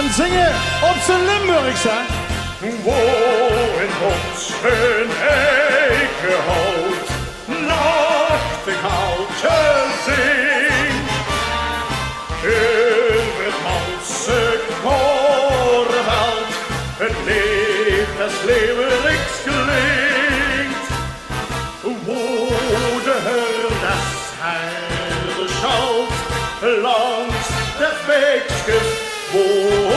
gaan zingen op zijn Limburgs, hè? Wo in Botschen eikenhout nachtegaaltje zingt. Over het Malse korenveld het leeft als leeuweriks klinkt. Wo de herders herde schalt langs des beekskes, wo